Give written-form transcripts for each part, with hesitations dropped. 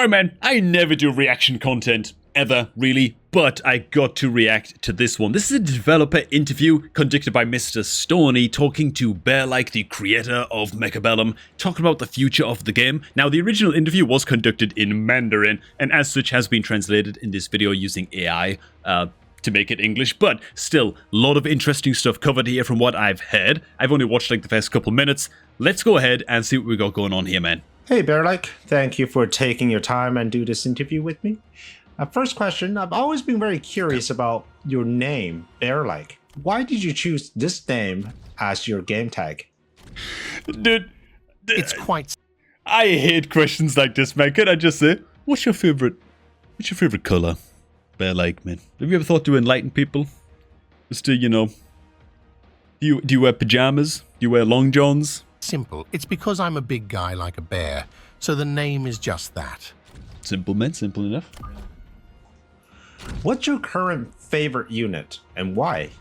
Alright man, I never do reaction content, ever, really, but I got to react to this one. This is a developer interview conducted by Mr. Stoney talking to bearlike, the creator of Mechabellum, talking about the future of the game. Now, the original interview was conducted in Mandarin, and as such has been translated in this video using AI to make it English, but still, a lot of interesting stuff covered here from what I've heard. I've only watched like the first couple minutes. Let's go ahead and see what we got going on here, man. Hey bearlike, thank you for taking your time and do this interview with me. First question, I've always been very curious about your name, bearlike. Why did you choose this name as your game tag? Dude, it's quite... I hate questions like this, man. Can I just say, what's your favorite color? Bearlike, man. Have you ever thought to enlighten people? Just to, you know, do you wear pajamas? Do you wear long johns? Simple. It's because I'm a big guy like a bear, so the name is just that. Simple, man. Simple enough. What's your current favorite unit and why?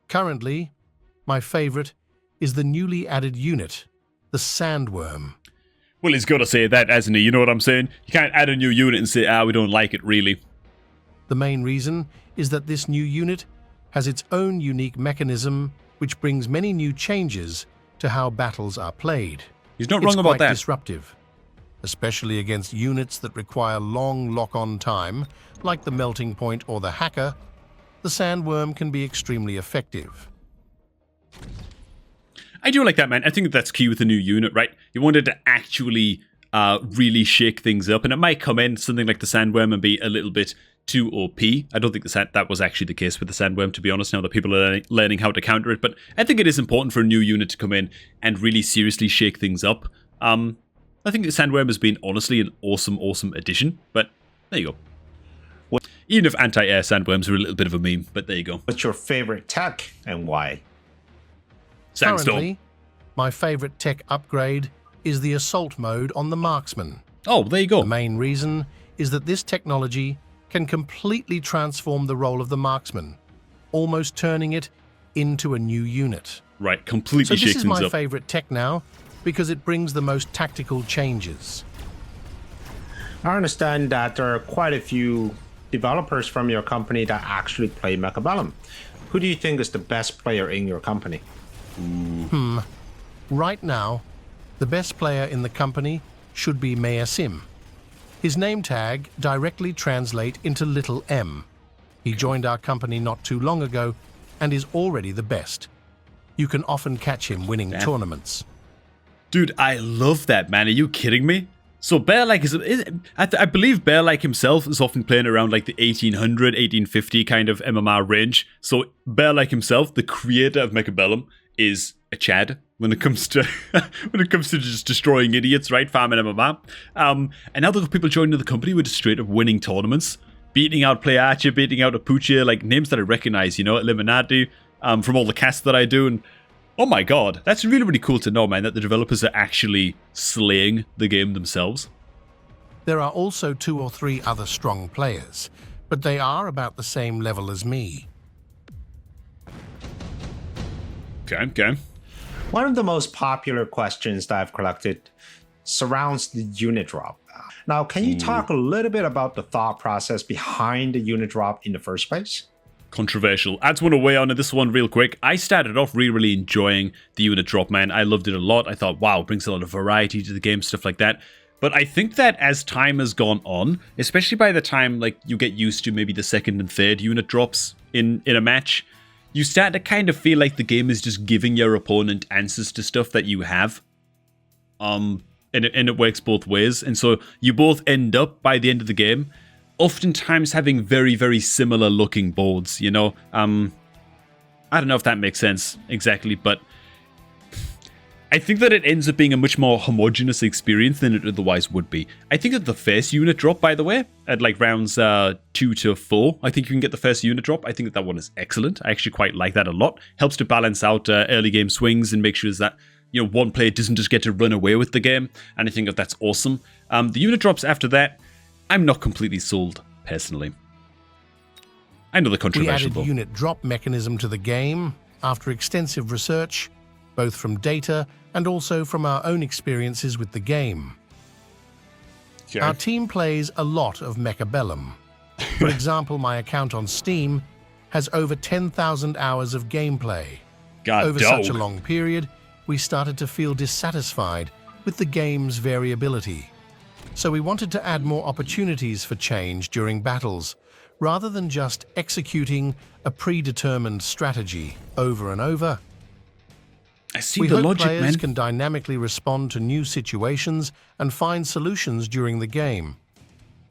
Currently, my favorite is the newly added unit, the sandworm. Well, he's got to say that, hasn't he? You know what I'm saying? You can't add a new unit and say, we don't like it, really. The main reason is that this new unit has its own unique mechanism, which brings many new changes to how battles are played. He's not wrong about that. It's quite disruptive, especially against units that require long lock-on time, like the melting point or the hacker. The sandworm can be extremely effective. I do like that, man. I think that's key with the new unit, right? You wanted to actually really shake things up, and it might come in something like the sandworm and be a little bit too OP. I don't think that was actually the case with the sandworm, to be honest, now that people are learning how to counter it, but I think it is important for a new unit to come in and really seriously shake things up. I think the sandworm has been, honestly, an awesome addition, but there you go. Even if anti-air sandworms are a little bit of a meme, but there you go. What's your favorite tech and why? Sandstorm. Currently, my favorite tech upgrade is the assault mode on the marksman. Oh, there you go. The main reason is that this technology can completely transform the role of the marksman, almost turning it into a new unit. Right, completely so shakes this is things my up. favorite tech now, because it brings the most tactical changes. I understand that there are quite a few developers from your company that actually play Mechabellum. Who do you think is the best player in your company? Right now, the best player in the company should be Mechabellum. His name tag directly translates into Little M. He joined our company not too long ago and is already the best. You can often catch him winning tournaments. Dude, I love that, man. Are you kidding me? So bearlike I believe bearlike himself is often playing around like the 1800, 1850 kind of MMR range. So bearlike himself, the creator of Mechabellum, is a Chad when it comes to just destroying idiots, right? Farming MMR. And now the people joining the company were just straight up winning tournaments, beating out Play Archer, beating out Apuche, like names that I recognize, you know, Illuminati, from all the casts that I do. And oh my god, that's really cool to know, man, that the developers are actually slaying the game themselves. There are also 2 or 3 other strong players, but they are about the same level as me. Okay. One of the most popular questions that I've collected surrounds the unit drop. Now, can you talk a little bit about the thought process behind the unit drop in the first place? Controversial. I just want to weigh on this one real quick. I started off really enjoying the unit drop, man. I loved it a lot. I thought, wow, it brings a lot of variety to the game, stuff like that. But I think that as time has gone on, especially by the time like you get used to maybe the second and third unit drops in a match, you start to kind of feel like the game is just giving your opponent answers to stuff that you have. And it works both ways. And so you both end up, by the end of the game, oftentimes having very similar looking boards, you know? I don't know if that makes sense exactly, but I think that it ends up being a much more homogeneous experience than it otherwise would be. I think that the first unit drop, by the way, at like rounds 2 to 4, I think you can get the first unit drop. I think that one is excellent. I actually quite like that a lot. Helps to balance out early game swings and make sure that, you know, one player doesn't just get to run away with the game. And I think that that's awesome. The unit drops after that, I'm not completely sold, personally. I know the controversial. We added unit drop mechanism to the game after extensive research, both from data and also from our own experiences with the game. Sure. Our team plays a lot of Mechabellum. For example, my account on Steam has over 10,000 hours of gameplay. God, Over such a long period, we started to feel dissatisfied with the game's variability. So we wanted to add more opportunities for change during battles, rather than just executing a predetermined strategy over and over. I see We the hope logic, players man. can dynamically respond to new situations and find solutions during the game.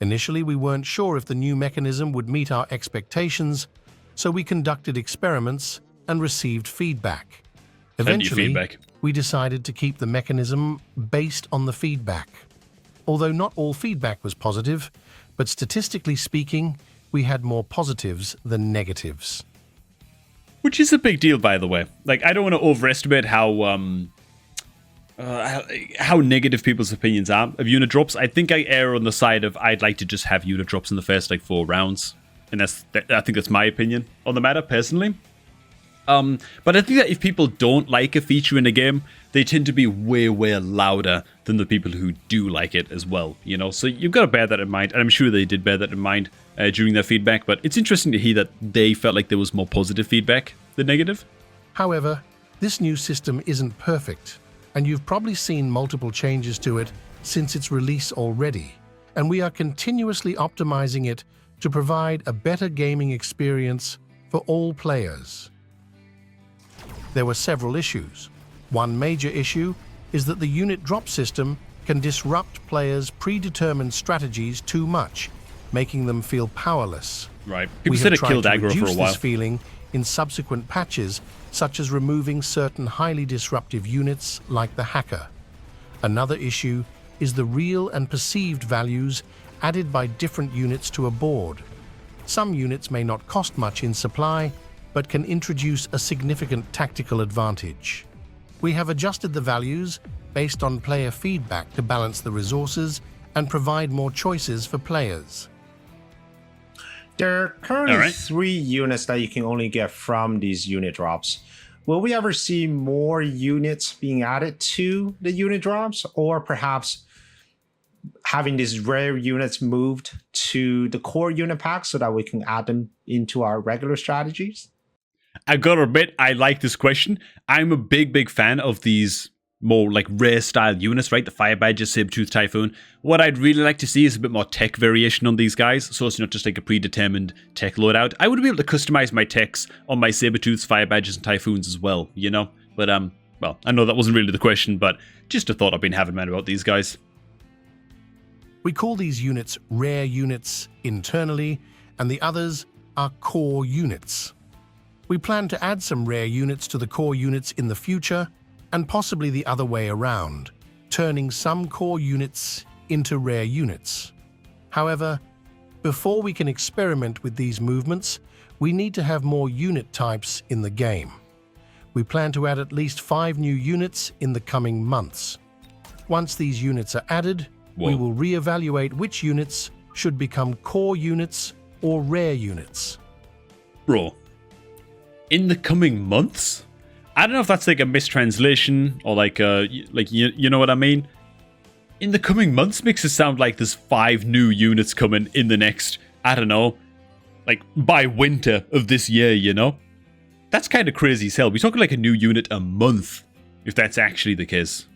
Initially, we weren't sure if the new mechanism would meet our expectations, so we conducted experiments and received feedback. Plenty of Eventually, feedback. we decided to keep the mechanism based on the feedback. Although not all feedback was positive, but statistically speaking, we had more positives than negatives. Which is a big deal, by the way. Like, I don't want to overestimate how negative people's opinions are of unit drops. I think I err on the side of I'd like to just have unit drops in the first, 4 rounds. And I think that's my opinion on the matter, personally. But I think that if people don't like a feature in a game, they tend to be way, way louder than the people who do like it as well, you know? So you've got to bear that in mind, and I'm sure they did bear that in mind during their feedback, but it's interesting to hear that they felt like there was more positive feedback than negative. However, this new system isn't perfect, and you've probably seen multiple changes to it since its release already, and we are continuously optimizing it to provide a better gaming experience for all players. There were several issues. One major issue is that the unit drop system can disrupt players' predetermined strategies too much, making them feel powerless. Right. People We said have it killed tried to aggro for reduce a while. this feeling in subsequent patches, such as removing certain highly disruptive units like the hacker. Another issue is the real and perceived values added by different units to a board. Some units may not cost much in supply, but can introduce a significant tactical advantage. We have adjusted the values based on player feedback to balance the resources and provide more choices for players. There are currently All right. 3 units that you can only get from these unit drops. Will we ever see more units being added to the unit drops, or perhaps having these rare units moved to the core unit pack so that we can add them into our regular strategies? I gotta admit, I like this question. I'm a big fan of these more rare style units, right? The Fire Badger, Sabertooth Typhoon. What I'd really like to see is a bit more tech variation on these guys, so it's not just a predetermined tech loadout. I would be able to customize my techs on my Sabertooths, Fire Badgers, and Typhoons as well, you know? But, well, I know that wasn't really the question, but just a thought I've been having, man, about these guys. We call these units rare units internally, and the others are core units. We plan to add some rare units to the core units in the future, and possibly the other way around, turning some core units into rare units. However, before we can experiment with these movements, we need to have more unit types in the game. We plan to add at least 5 new units in the coming months. Once these units are added, we will reevaluate which units should become core units or rare units. Bro, in the coming months? I don't know if that's a mistranslation or you know what I mean? In the coming months makes it sound like there's 5 new units coming in the next, I don't know, by winter of this year, you know? That's kind of crazy as hell. We're talking a new unit a month, if that's actually the case.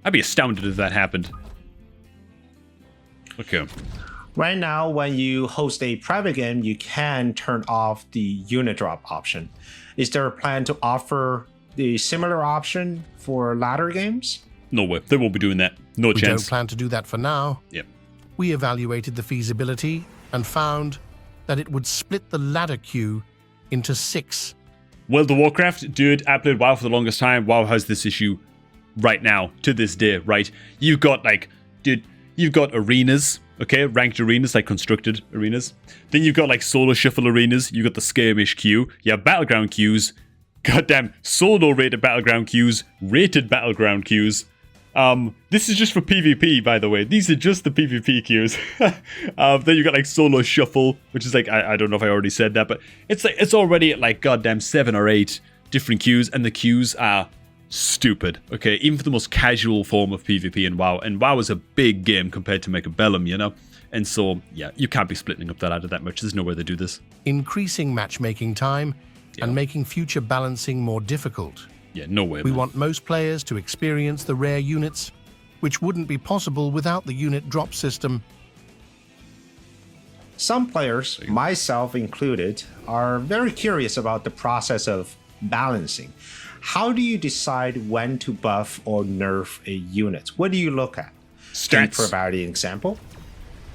I'd be astounded if that happened. Okay. Right now, when you host a private game, you can turn off the unit drop option. Is there a plan to offer the similar option for ladder games? No way. They won't be doing that. No We chance. don't plan to do that for now. Yep. We evaluated the feasibility and found that it would split the ladder queue into 6. World of Warcraft, dude, I played WoW for the longest time. WoW has this issue right now, to this day, right? You've got, you've got arenas, okay? Ranked arenas, constructed arenas. Then you've got, solo shuffle arenas. You've got the skirmish queue. You have battleground queues. Goddamn, solo rated battleground queues. Rated battleground queues. This is just for PvP, by the way. These are just the PvP queues. Then you got solo shuffle, which is I don't know if I already said that, but it's already at goddamn 7 or 8 different queues, and the queues are stupid, okay? Even for the most casual form of PvP in WoW. And WoW is a big game compared to Mechabellum, you know? And so, yeah, you can't be splitting up that ladder that much. There's no way they do this. Increasing matchmaking time and making future balancing more difficult. Yeah, no way, We man. want most players to experience the rare units, which wouldn't be possible without the unit drop system. Some players, myself included, are very curious about the process of balancing. How do you decide when to buff or nerf a unit? What do you look at? Can you Stats. provide an example?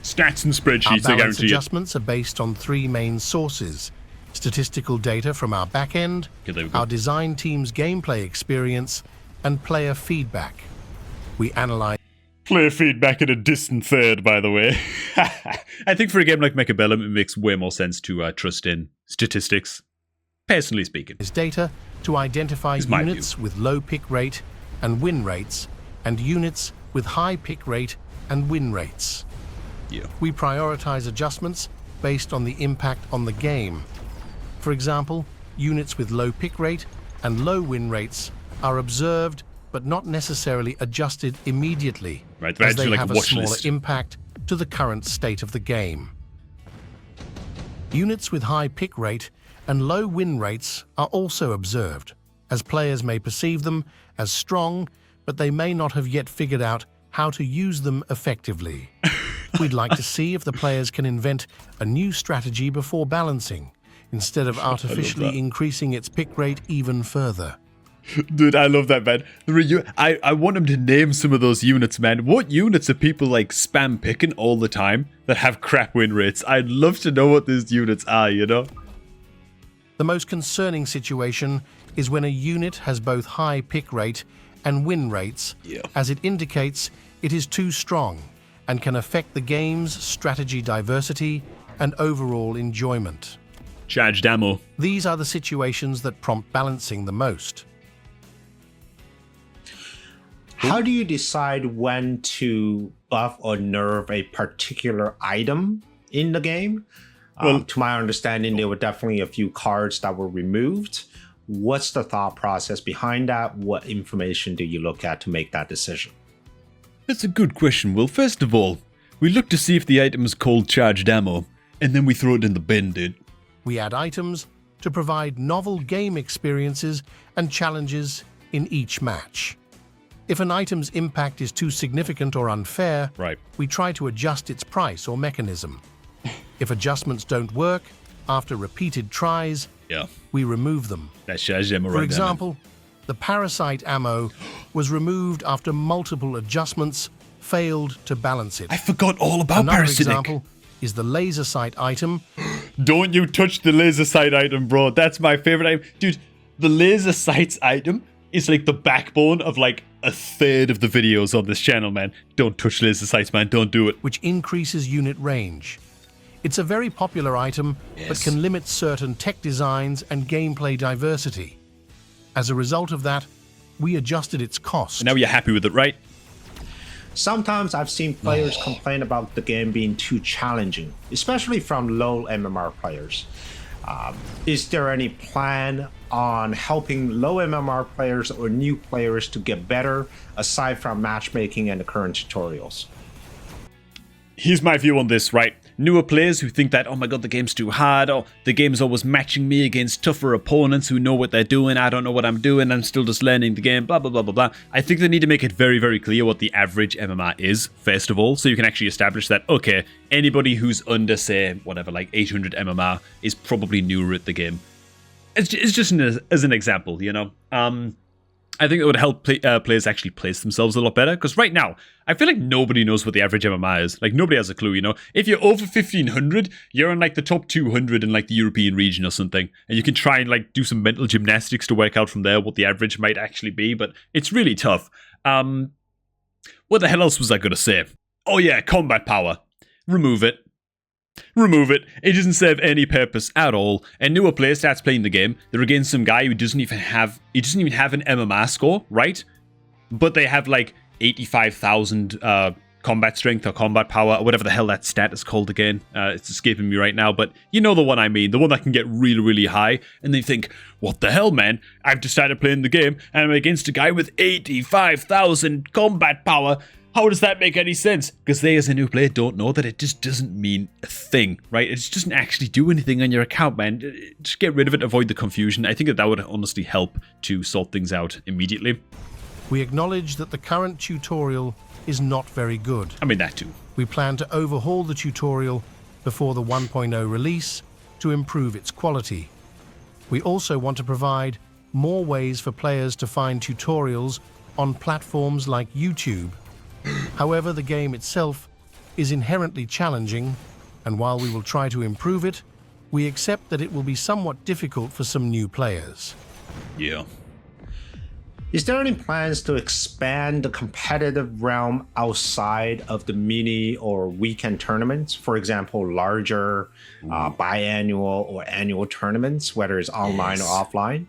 Stats and Our spreadsheets, I balance guarantee you. adjustments are based on three main sources: statistical data from our backend, Okay, there we go. our design team's gameplay experience, and player feedback. We analyze Player feedback at a distant third, by the way. I think for a game like Mechabellum, it makes way more sense to trust in statistics, personally speaking. data to identify my units with low pick rate and win rates, and units with high pick rate and win rates. Yeah. We prioritize adjustments based on the impact on the game. For example, units with low pick rate and low win rates are observed but not necessarily adjusted immediately, Right, they're as they actually like have a a watch smaller list. impact to the current state of the game. Units with high pick rate and low win rates are also observed, as players may perceive them as strong, but they may not have yet figured out how to use them effectively. We'd like to see if the players can invent a new strategy before balancing, instead of artificially increasing its pick rate even further. Dude, I love that, man. I want them to name some of those units, man. What units are people like spam picking all the time that have crap win rates? I'd love to know what these units are, you know? The most concerning situation is when a unit has both high pick rate and win rates, as it indicates it is too strong and can affect the game's strategy diversity and overall enjoyment. Charged ammo. These are the situations that prompt balancing the most. How do you decide when to buff or nerf a particular item in the game? Well- To my understanding, there were definitely a few cards that were removed. What's the thought process behind that? What information do you look at to make that decision? That's a good question, Will. First of all, we look to see if the item is called charged ammo, and then we throw it in the bin, dude. We add items to provide novel game experiences and challenges in each match. If an item's impact is too significant or unfair, Right. we try to adjust its price or mechanism. If adjustments don't work, after repeated tries, Yeah. we remove them. That's charged ammo For right example, the parasite ammo was removed after multiple adjustments failed to balance it. there, man. I forgot all about Another parasitic. example is the laser sight item. Don't you touch the laser sight item, bro. That's my favorite item. Dude, the laser sights item is like the backbone of like a third of the videos on this channel, man. Don't touch laser sights, man. Don't do it. which increases unit range. It's a very popular item, but Yes. can limit certain tech designs and gameplay diversity. As a result of that, we adjusted its cost. Now you're happy with it, right? Sometimes I've seen players complain about the game being too challenging, especially from low MMR players. Is there any plan on helping low MMR players or new players to get better, aside from matchmaking and the current tutorials? Here's my view on this, right? Newer players who think that, oh my god, the game's too hard, or the game's always matching me against tougher opponents who know what they're doing, I don't know what I'm doing, I'm still just learning the game, blah, blah, blah, blah, blah. I think they need to make it very, very clear what the average MMR is, first of all, so you can actually establish that, okay, anybody who's under, say, whatever, like 800 MMR is probably newer at the game. It's just as an example, you know? I think it would help players actually place themselves a lot better, because right now, I feel like nobody knows what the average MMR is. Like, nobody has a clue, you know? If you're over 1,500, you're in, like, the top 200 in, like, the European region or something, and you can try and, like, do some mental gymnastics to work out from there what the average might actually be, but it's really tough. What the hell else was I going to say? Oh, yeah, combat power. Remove it. Remove it. It doesn't serve any purpose at all. A newer player starts playing the game. They're against some guy who doesn't even have an MMR score, right? But they have like 85,000 combat strength or combat power or whatever the hell that stat is called again. It's escaping me right now, but you know the one I mean, the one that can get really, really high, and then you think, what the hell, man? I've just started playing the game, and I'm against a guy with 85,000 combat power. How does that make any sense? Because they, as a new player, don't know that it just doesn't mean a thing, right? It just doesn't actually do anything on your account, man. Just get rid of it, avoid the confusion. I think that would honestly help to sort things out immediately. We acknowledge that the current tutorial is not very good. I mean, that too. We plan to overhaul the tutorial before the 1.0 release to improve its quality. We also want to provide more ways for players to find tutorials on platforms like YouTube. However, the game itself is inherently challenging, and while we will try to improve it, we accept that it will be somewhat difficult for some new players. Yeah. Is there any plans to expand the competitive realm outside of the mini or weekend tournaments? For example, larger biannual or annual tournaments, whether it's online or offline?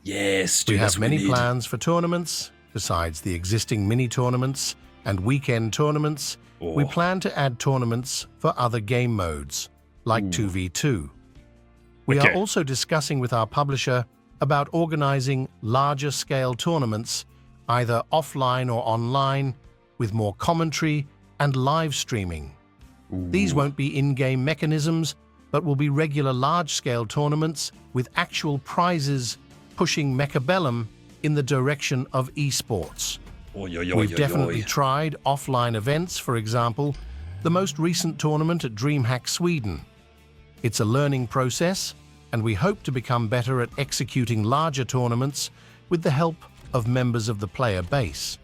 Yes, We have many plans for tournaments. Besides the existing mini tournaments and weekend tournaments, we plan to add tournaments for other game modes, like 2v2. We are also discussing with our publisher about organizing larger scale tournaments, either offline or online, with more commentary and live streaming. These won't be in-game mechanisms, but will be regular large-scale tournaments with actual prizes pushing Mechabellum in the direction of esports. We've definitely tried offline events, for example, the most recent tournament at DreamHack Sweden. It's a learning process, and we hope to become better at executing larger tournaments with the help of members of the player base.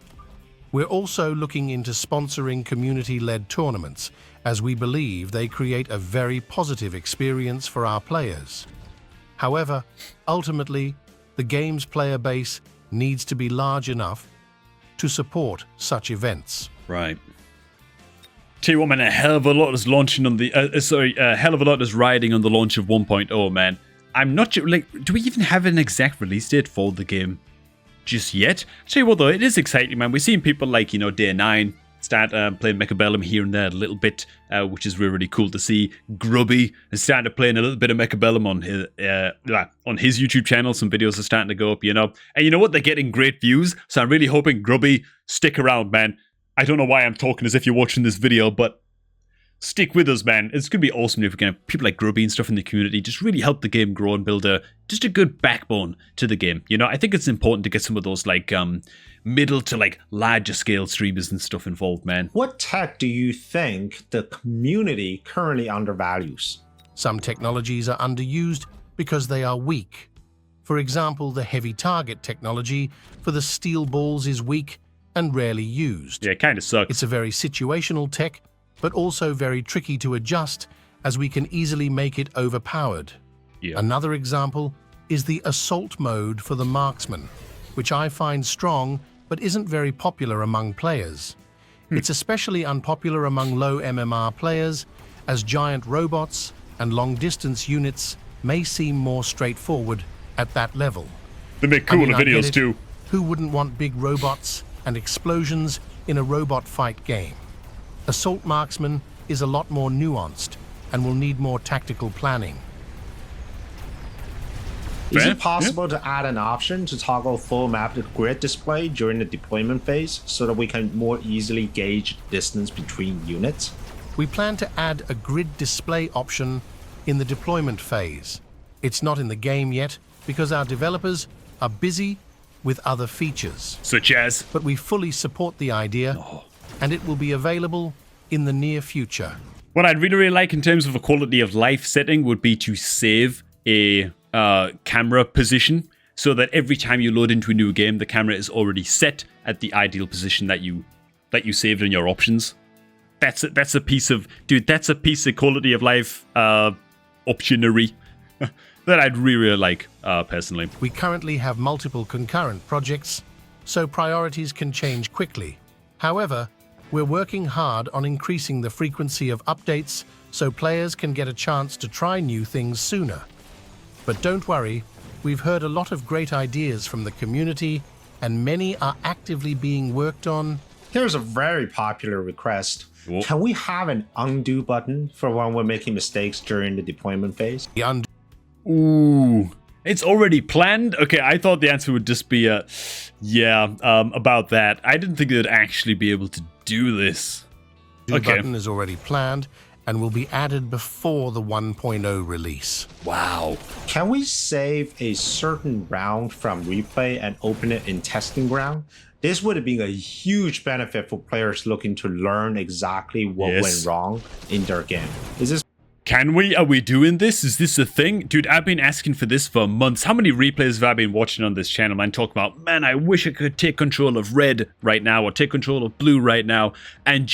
We're also looking into sponsoring community-led tournaments, as we believe they create a very positive experience for our players. However, ultimately, the game's player base needs to be large enough to support such events. Right. Tell you what, man, a hell of a lot is launching on the... a hell of a lot is riding on the launch of 1.0, man. I'm not sure, like, do we even have an exact release date for the game just yet? Tell you what, though, it is exciting, man. We're seeing people like, you know, Day 9 start playing Mechabellum here and there a little bit, which is really, really cool to see. Grubby is starting to play a little bit of Mechabellum on his YouTube channel. Some videos are starting to go up, you know. And you know what? They're getting great views, so I'm really hoping Grubby stick around, man. I don't know why I'm talking as if you're watching this video, but stick with us, man. It's going to be awesome if we can have people like Grubby and stuff in the community just really help the game grow and build just a good backbone to the game. You know, I think it's important to get some of those like middle to like larger scale streamers and stuff involved, man. What tech do you think the community currently undervalues? Some technologies are underused because they are weak. For example, the heavy target technology for the steel balls is weak and rarely used. Yeah, it kind of sucks. It's a very situational tech, but also very tricky to adjust, as we can easily make it overpowered. Yeah. Another example is the assault mode for the marksman, which I find strong but isn't very popular among players. It's especially unpopular among low MMR players, as giant robots and long-distance units may seem more straightforward at that level. They make cooler I get videos it. too. Who wouldn't want big robots and explosions in a robot fight game? Assault Marksman is a lot more nuanced and will need more tactical planning. Is Fair? it possible to add an option to toggle full map to grid display during the deployment phase so that we can more easily gauge the distance between units? We plan to add a grid display option in the deployment phase. It's not in the game yet because our developers are busy with other features. Such as? But we fully support the idea, and it will be available in the near future. What I'd really, really like in terms of a quality of life setting would be to save a camera position so that every time you load into a new game, the camera is already set at the ideal position that you saved in your options. That's a piece of quality of life optionary that I'd really, really like personally. We currently have multiple concurrent projects, so priorities can change quickly. However, we're working hard on increasing the frequency of updates so players can get a chance to try new things sooner. But don't worry, we've heard a lot of great ideas from the community, and many are actively being worked on Here's a very popular request. Whoa. Can we have an undo button for when we're making mistakes during the deployment phase? The undo Ooh. It's already planned? Okay, I thought the answer would just be, about that. I didn't think they'd actually be able to do this. Okay. button is already planned and will be added before the 1.0 release. Wow. Can we save a certain round from replay and open it in testing ground? This would have been a huge benefit for players looking to learn exactly what went wrong in their game. Is this? Can we? Are we doing this? Is this a thing? Dude, I've been asking for this for months. How many replays have I been watching on this channel, man? Talk about, man, I wish I could take control of red right now or take control of blue right now and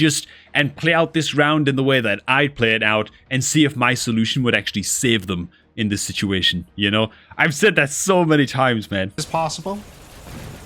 play out this round in the way that I'd play it out and see if my solution would actually save them in this situation, you know? I've said that so many times, man. Is possible?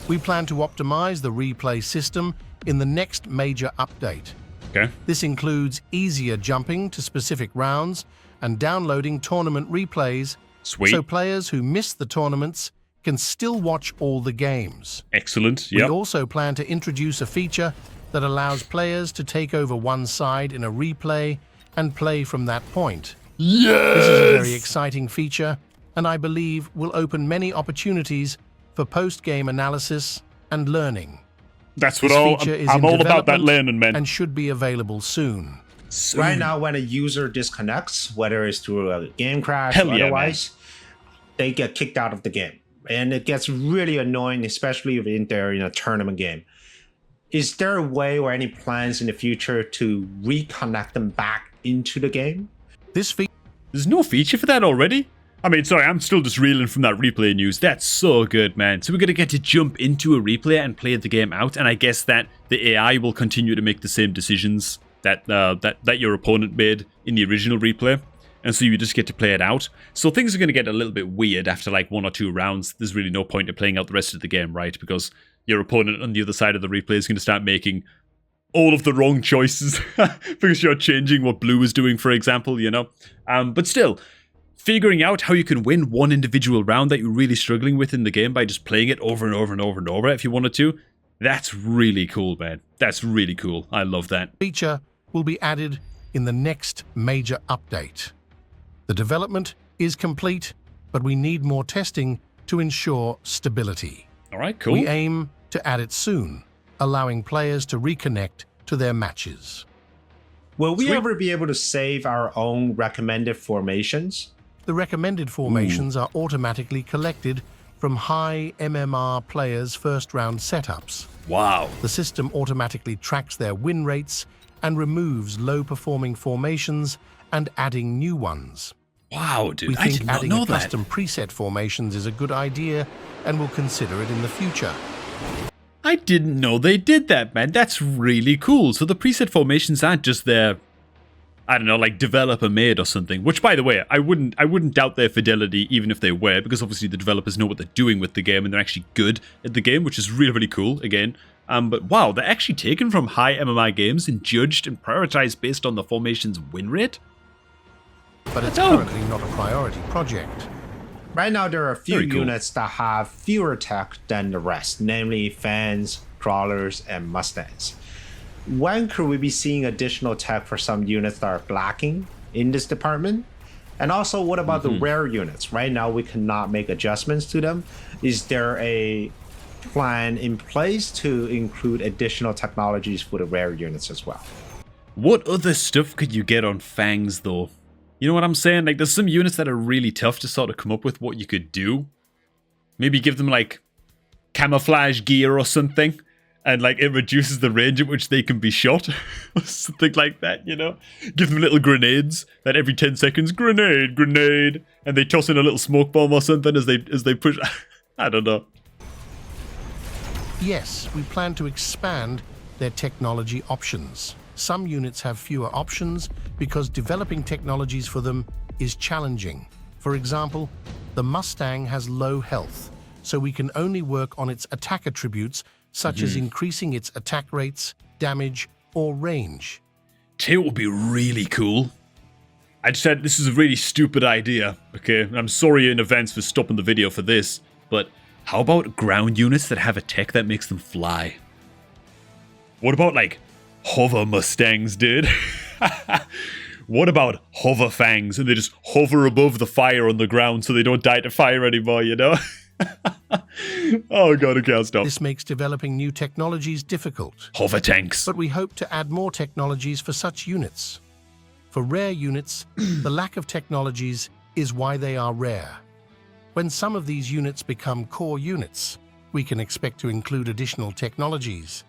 We plan to optimize the replay system in the next major update. Okay. This includes easier jumping to specific rounds and downloading tournament replays, Sweet. so players who miss the tournaments can still watch all the games. Excellent. We Yep. also plan to introduce a feature that allows players to take over one side in a replay and play from that point. Yes! This is a very exciting feature, and I believe will open many opportunities for post-game analysis and learning. That's what This feature is I'm in all about that development learning, man. and should be available soon. Right now, when a user disconnects, whether it's through a game crash Hell or yeah, otherwise, they get kicked out of the game. And it gets really annoying, especially if they're in a tournament game. Is there a way or any plans in the future to reconnect them back into the game? This feature There's no feature for that already? I mean, sorry, I'm still just reeling from that replay news. That's so good, man. So we're going to get to jump into a replay and play the game out, and I guess that the AI will continue to make the same decisions that your opponent made in the original replay, and so you just get to play it out. So things are going to get a little bit weird after like 1 or 2 rounds. There's really no point in playing out the rest of the game, right? Because your opponent on the other side of the replay is going to start making all of the wrong choices because you're changing what blue is doing, for example, you know? But still, figuring out how you can win one individual round that you're really struggling with in the game by just playing it over and over and over and over if you wanted to, that's really cool, man. That's really cool. I love that. feature will be added in the next major update. The development is complete, but we need more testing to ensure stability. All right, cool. We aim to add it soon, allowing players to reconnect to their matches. Will we Sweet. ever be able to save our own recommended formations? The recommended formations are automatically collected from high MMR players' first-round setups. Wow. The system automatically tracks their win rates and removes low-performing formations and adding new ones. Wow, dude. We I think did not adding know a that. custom preset formations is a good idea and will consider it in the future. I didn't know they did that, man. That's really cool. So the preset formations aren't just their, I don't know, like developer made or something. Which, by the way, I wouldn't doubt their fidelity even if they were, because obviously the developers know what they're doing with the game and they're actually good at the game, which is really, really cool. Again, but wow, they're actually taken from high MMI games and judged and prioritized based on the formation's win rate. But it's Oh. currently not a priority project. Right now, there are a few Very cool. units that have fewer tech than the rest, namely fans, crawlers, and mustangs. When could we be seeing additional tech for some units that are lacking in this department? And also, what about the rare units? Right now, we cannot make adjustments to them. Is there a plan in place to include additional technologies for the rare units as well? What other stuff could you get on Fangs, though? You know what I'm saying? Like, there's some units that are really tough to sort of come up with what you could do. Maybe give them, like, camouflage gear or something. And, like, it reduces the range at which they can be shot. Or something like that, you know? Give them little grenades that every 10 seconds, grenade, grenade. And they toss in a little smoke bomb or something as they push. I don't know. Yes, we plan to expand their technology options. Some units have fewer options because developing technologies for them is challenging. For example, the Mustang has low health, so we can only work on its attack attributes, such as increasing its attack rates, damage, or range. Tell you what would be really cool? I just said this is a really stupid idea, okay? And I'm sorry in advance for stopping the video for this, but how about ground units that have a tech that makes them fly? What about, like, hover Mustangs, dude? What about hover fangs, and they just hover above the fire on the ground so they don't die to fire anymore, you know? Oh god, I can't stop. This makes developing new technologies difficult. Hover tanks. But we hope to add more technologies for such units. For rare units, the lack of technologies is why they are rare. When some of these units become core units, we can expect to include additional technologies.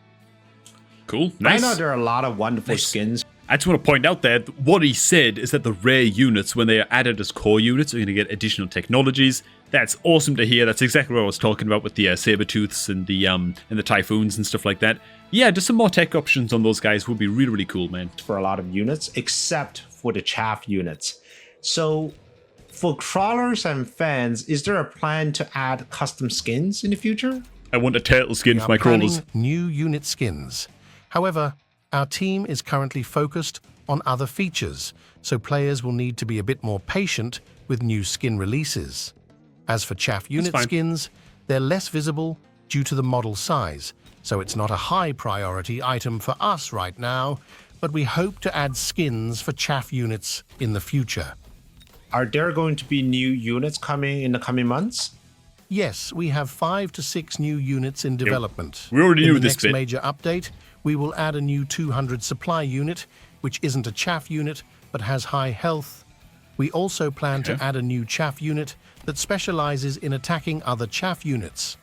Cool, nice. I know there are a lot of wonderful skins. I just want to point out there, what he said is that the rare units, when they are added as core units, are going to get additional technologies. That's awesome to hear. That's exactly what I was talking about with the Sabertooths and the Typhoons and stuff like that. Yeah, just some more tech options on those guys would be really, really cool, man. For a lot of units, except for the chaff units. So, for crawlers and fans, is there a plan to add custom skins in the future? I want a turtle skin for my crawlers. New unit skins. However, our team is currently focused on other features, so players will need to be a bit more patient with new skin releases. As for chaff unit skins, they're less visible due to the model size, so it's not a high priority item for us right now, but we hope to add skins for chaff units in the future. Are there going to be new units coming in the coming months? Yes, we have 5 to 6 new units in development. We already knew in the this next bit. Major update, we will add a new 200 supply unit, which isn't a chaff unit, but has high health. We also plan to add a new chaff unit that specializes in attacking other chaff units.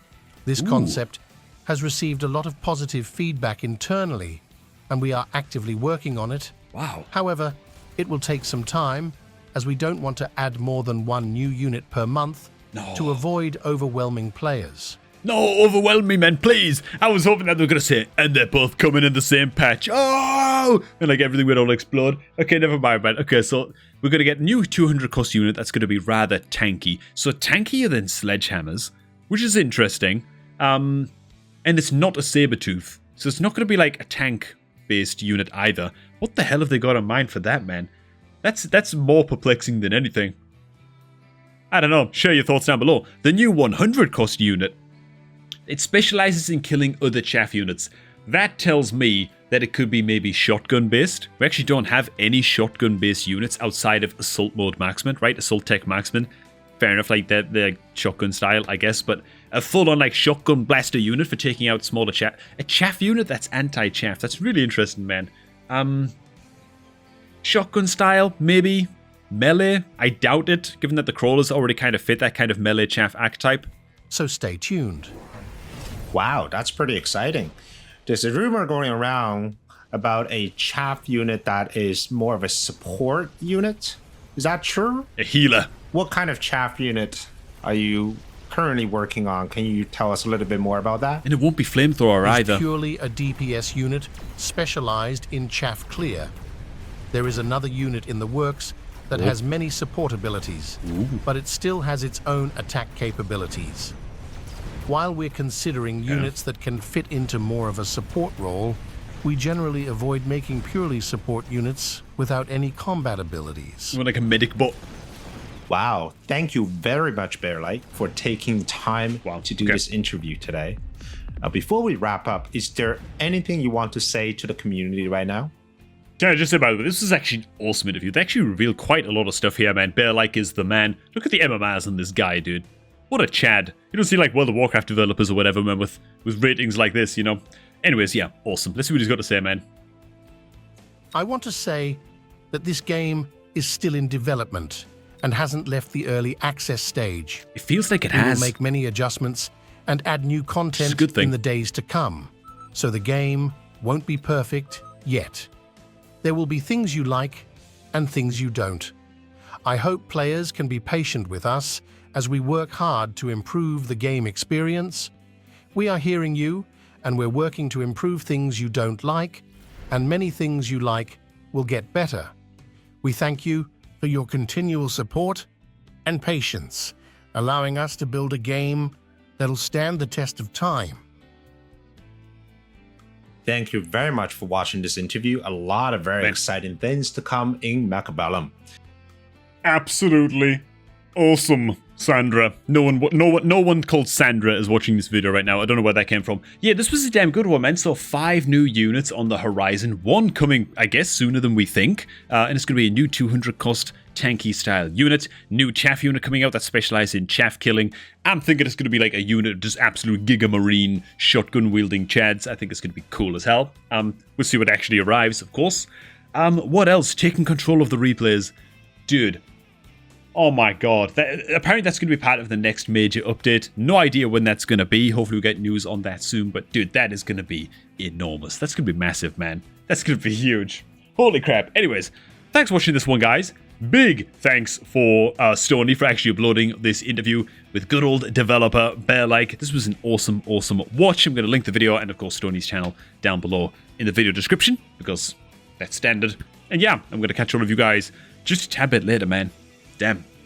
This concept has received a lot of positive feedback internally, and we are actively working on it. Wow. However, it will take some time, as we don't want to add more than 1 new unit per month to avoid overwhelming players. No, overwhelm me, man, please. I was hoping that they were going to say, and they're both coming in the same patch. Oh! And like everything would all explode. Okay, never mind, man. Okay, so we're going to get a new 200 cost unit that's going to be rather tanky. So tankier than sledgehammers, which is interesting. And it's not a Sabertooth. So it's not going to be like a tank-based unit either. What the hell have they got in mind for that, man? That's more perplexing than anything. I don't know. Share your thoughts down below. The new 100 cost unit. It specializes in killing other chaff units. That tells me that it could be maybe shotgun based. We actually don't have any shotgun based units outside of Assault Mode Marksman, right? Assault Tech Marksman. Fair enough, like they're shotgun style, I guess, but a full on like shotgun blaster unit for taking out smaller chaff. A chaff unit that's anti-chaff. That's really interesting, man. Shotgun style, maybe. Melee, I doubt it, given that the crawlers already kind of fit that kind of melee chaff archetype. So stay tuned. Wow, that's pretty exciting. There's a rumor going around about a chaff unit that is more of a support unit. Is that true? A healer. What kind of chaff unit are you currently working on? Can you tell us a little bit more about that? And it won't be flamethrower It's either. purely a DPS unit specialized in chaff clear. There is another unit in the works that has many support abilities, but it still has its own attack capabilities. While we're considering units that can fit into more of a support role, we generally avoid making purely support units without any combat abilities. Like a medic bot. Wow, thank you very much, bearlike, for taking time to do this interview today. Before we wrap up, is there anything you want to say to the community right now? Can I just say, by the way, this was actually an awesome interview. They actually revealed quite a lot of stuff here, man. Bearlike is the man. Look at the MMRs on this guy, dude. What a Chad. You don't see like World of Warcraft developers or whatever, man, with ratings like this, you know? Anyways, yeah, awesome. Let's see what he's got to say, man. I want to say that this game is still in development and hasn't left the early access stage. It feels like it We has. will make many adjustments and add new content good thing. in the days to come. So the game won't be perfect yet. There will be things you like and things you don't. I hope players can be patient with us as we work hard to improve the game experience. We are hearing you, and we're working to improve things you don't like, and many things you like will get better. We thank you for your continual support and patience, allowing us to build a game that'll stand the test of time. Thank you very much for watching this interview. A lot of very exciting things to come in Mechabellum. Absolutely. Awesome, Sandra. No one called Sandra is watching this video right now. I don't know where that came from. Yeah, this was a damn good one, man. So 5 new units on the horizon. 1 coming, I guess, sooner than we think. And it's going to be a new 200 cost tanky style unit. New chaff unit coming out that specializes in chaff killing. I'm thinking it's going to be like a unit of just absolute giga marine shotgun wielding chads. I think it's going to be cool as hell. We'll see what actually arrives, of course. What else? Taking control of the replays. Dude. Oh my god. Apparently that's going to be part of the next major update. No idea when that's going to be. Hopefully we'll get news on that soon. But dude, that is going to be enormous. That's going to be massive, man. That's going to be huge. Holy crap. Anyways, thanks for watching this one, guys. Big thanks for Stony for actually uploading this interview with good old developer bearlike. This was an awesome watch. I'm going to link the video and, of course, Stony's channel down below in the video description because that's standard. And yeah, I'm going to catch all of you guys just a tad bit later, man. Damn.